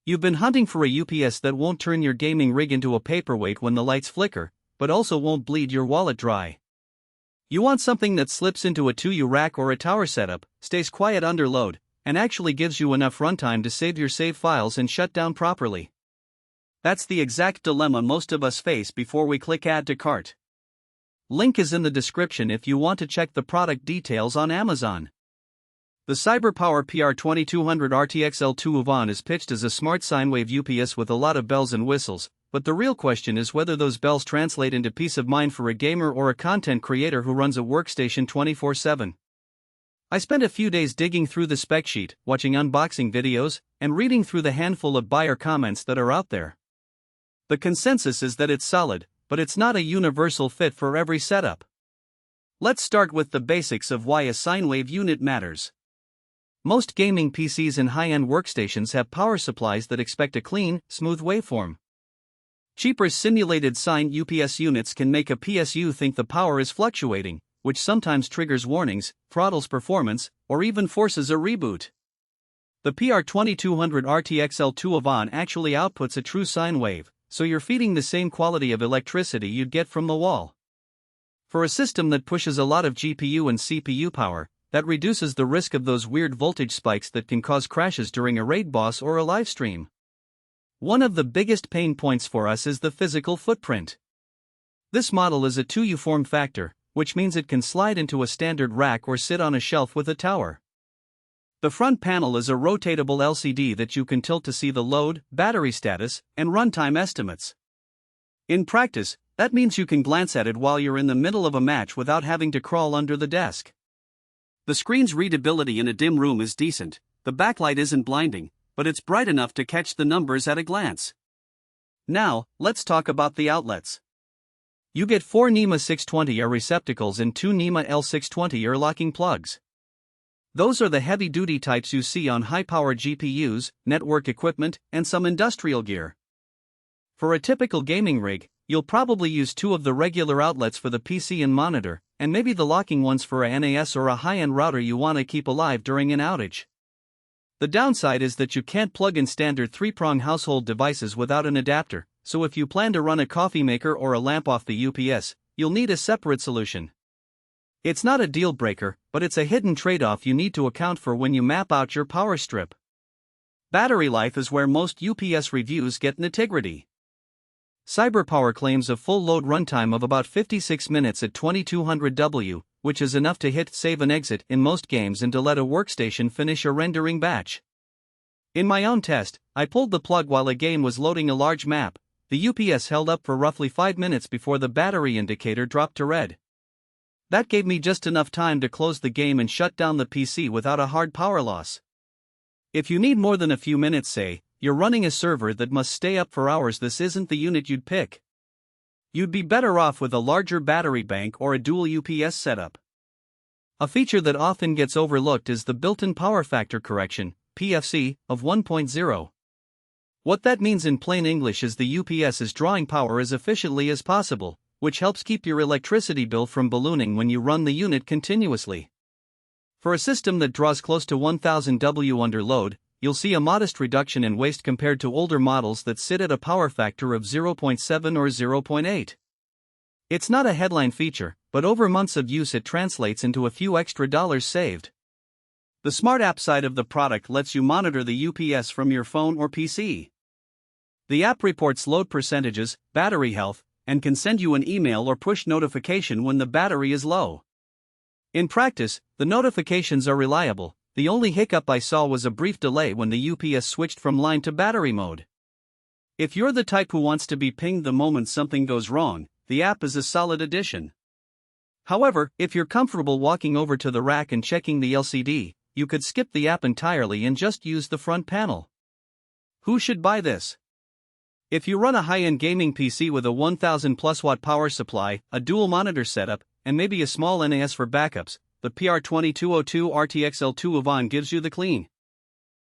You've been hunting for a UPS that won't turn your gaming rig into a paperweight when the lights flicker, but also won't bleed your wallet dry. You want something that slips into a 2U rack or a tower setup, stays quiet under load, and actually gives you enough runtime to save your save files and shut down properly. That's the exact dilemma most of us face before we click Add to Cart. Link is in the description if you want to check the product details on Amazon. The CyberPower PR2200RTXL2UHVAN is pitched as a smart Sinewave UPS with a lot of bells and whistles, but the real question is whether those bells translate into peace of mind for a gamer or a content creator who runs a workstation 24/7. I spent a few days digging through the spec sheet, watching unboxing videos, and reading through the handful of buyer comments that are out there. The consensus is that it's solid, but it's not a universal fit for every setup. Let's start with the basics of why a Sinewave unit matters. Most gaming PCs and high-end workstations have power supplies that expect a clean, smooth waveform. Cheaper simulated sine UPS units can make a PSU think the power is fluctuating, which sometimes triggers warnings, throttles performance, or even forces a reboot. The PR2200RTXL2UHVAN actually outputs a true sine wave, so you're feeding the same quality of electricity you'd get from the wall. For a system that pushes a lot of GPU and CPU power, that reduces the risk of those weird voltage spikes that can cause crashes during a raid boss or a live stream. One of the biggest pain points for us is the physical footprint. This model is a 2U form factor, which means it can slide into a standard rack or sit on a shelf with a tower. The front panel is a rotatable LCD that you can tilt to see the load, battery status, and runtime estimates. In practice, that means you can glance at it while you're in the middle of a match without having to crawl under the desk. The screen's readability in a dim room is decent, the backlight isn't blinding, but it's bright enough to catch the numbers at a glance. Now, let's talk about the outlets. You get 4 NEMA 620R receptacles and 2 NEMA L620R locking plugs. Those are the heavy-duty types you see on high-powered GPUs, network equipment, and some industrial gear. For a typical gaming rig, you'll probably use 2 of the regular outlets for the PC and monitor, and maybe the locking ones for a NAS or a high-end router you want to keep alive during an outage. The downside is that you can't plug in standard 3-prong household devices without an adapter, so if you plan to run a coffee maker or a lamp off the UPS, you'll need a separate solution. It's not a deal breaker, but it's a hidden trade-off you need to account for when you map out your power strip. Battery life is where most UPS reviews get nitty-gritty. CyberPower claims a full load runtime of about 56 minutes at 2200 W, which is enough to hit save and exit in most games and to let a workstation finish a rendering batch. In my own test, I pulled the plug while a game was loading a large map. The UPS held up for roughly 5 minutes before the battery indicator dropped to red. That gave me just enough time to close the game and shut down the PC without a hard power loss. If you need more than a few minutes, say, you're running a server that must stay up for hours, this isn't the unit you'd pick. You'd be better off with a larger battery bank or a dual UPS setup. A feature that often gets overlooked is the built-in power factor correction, PFC, of 1.0. What that means in plain English is the UPS is drawing power as efficiently as possible, which helps keep your electricity bill from ballooning when you run the unit continuously. For a system that draws close to 1000 W under load, you'll see a modest reduction in waste compared to older models that sit at a power factor of 0.7 or 0.8. It's not a headline feature, but over months of use it translates into a few extra dollars saved. The Smart App side of the product lets you monitor the UPS from your phone or PC. The app reports load percentages, battery health, and can send you an email or push notification when the battery is low. In practice, the notifications are reliable. The only hiccup I saw was a brief delay when the UPS switched from line to battery mode. If you're the type who wants to be pinged the moment something goes wrong, the app is a solid addition. However, if you're comfortable walking over to the rack and checking the LCD, you could skip the app entirely and just use the front panel. Who should buy this? If you run a high-end gaming PC with a 1000 plus watt power supply, a dual monitor setup, and maybe a small NAS for backups, the PR2200RTXL2UHVAN gives you the clean,